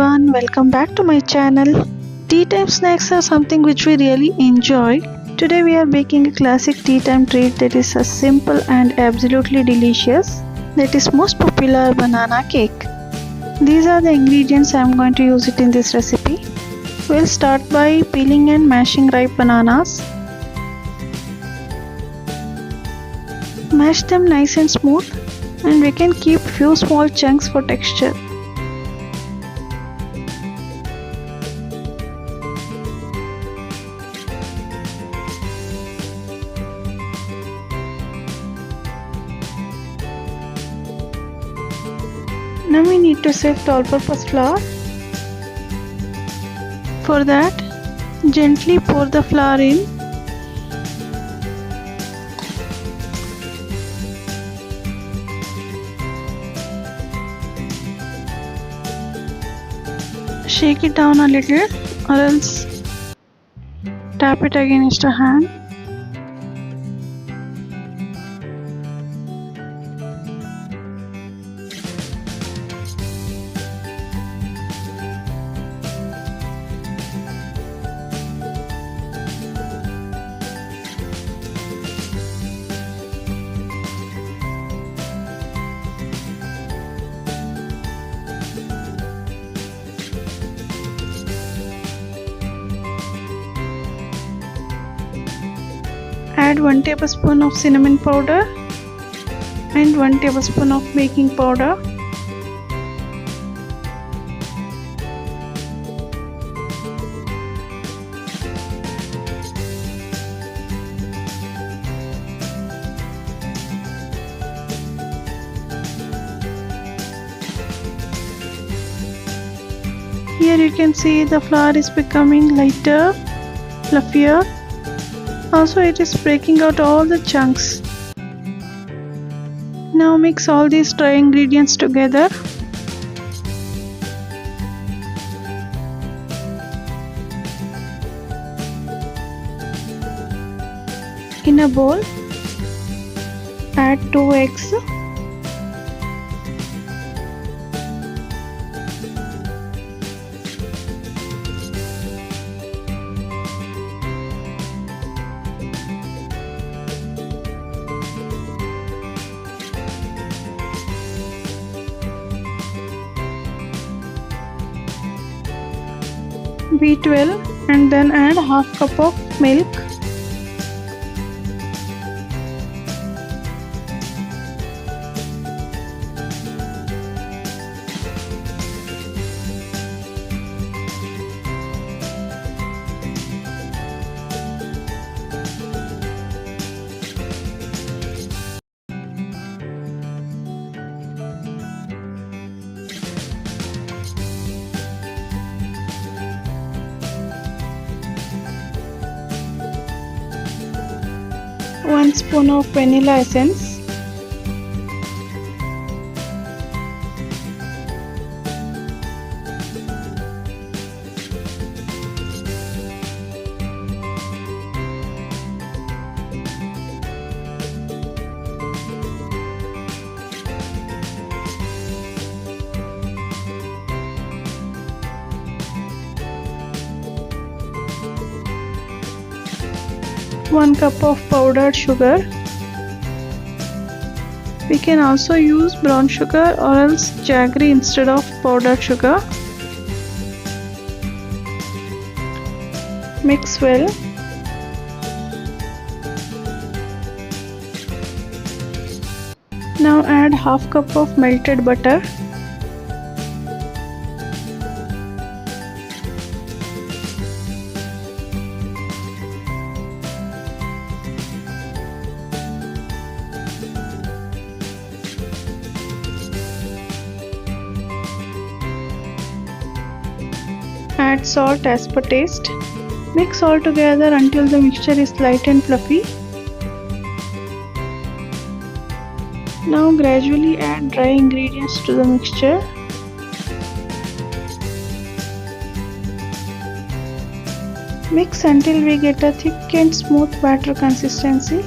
everyone, welcome back to my channel. Tea time snacks are something which we really enjoy. Today we are baking a classic tea time treat that is a simple and absolutely delicious. That is most popular banana cake. These are the ingredients I am going to use it in this recipe. We'll start by peeling and mashing ripe bananas. Mash them nice and smooth, and we can keep few small chunks for texture. Now we need to sift all-purpose flour. For that, gently pour the flour in. Shake it down a little, or else tap it against a hand. Add 1 tablespoon of cinnamon powder and 1 tablespoon of baking powder. Here you can see the flour is becoming lighter, fluffier. Also, it is breaking out all the chunks. Now mix all these dry ingredients together. In a bowl, add 2 eggs. Beat well and then add half cup of milk. One spoon of vanilla essence. One cup of powdered sugar. We can also use brown sugar or else jaggery instead of powdered sugar. Mix well. Now add half cup of melted butter. Add salt as per taste. Mix all together until the mixture is light and fluffy. Now gradually add dry ingredients to the mixture. Mix until we get a thick and smooth batter consistency.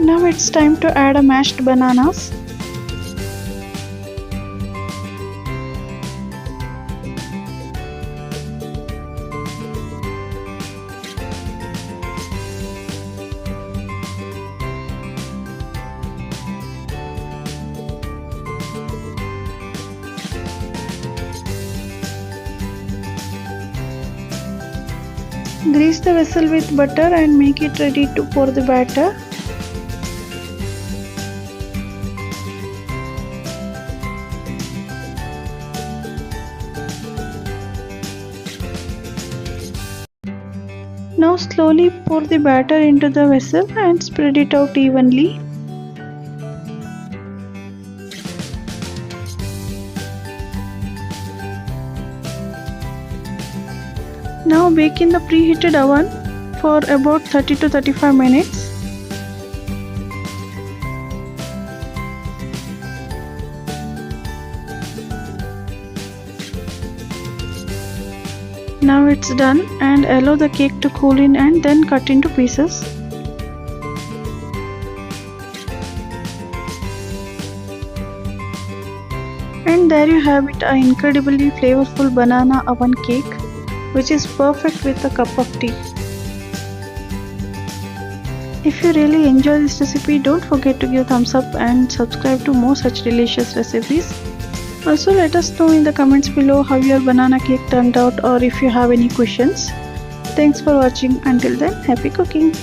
Now it's time to add a mashed bananas. Grease the vessel with butter and make it ready to pour the batter. Now slowly pour the batter into the vessel and spread it out evenly. Now bake in the preheated oven for about 30 to 35 minutes. Now it's done, and allow the cake to cool in and then cut into pieces. And there you have it, an incredibly flavorful banana oven cake, which is perfect with a cup of tea. If you really enjoy this recipe, don't forget to give thumbs up and subscribe to more such delicious recipes. Also, let us know in the comments below how your banana cake turned out, or if you have any questions. Thanks for watching. Until then, happy cooking!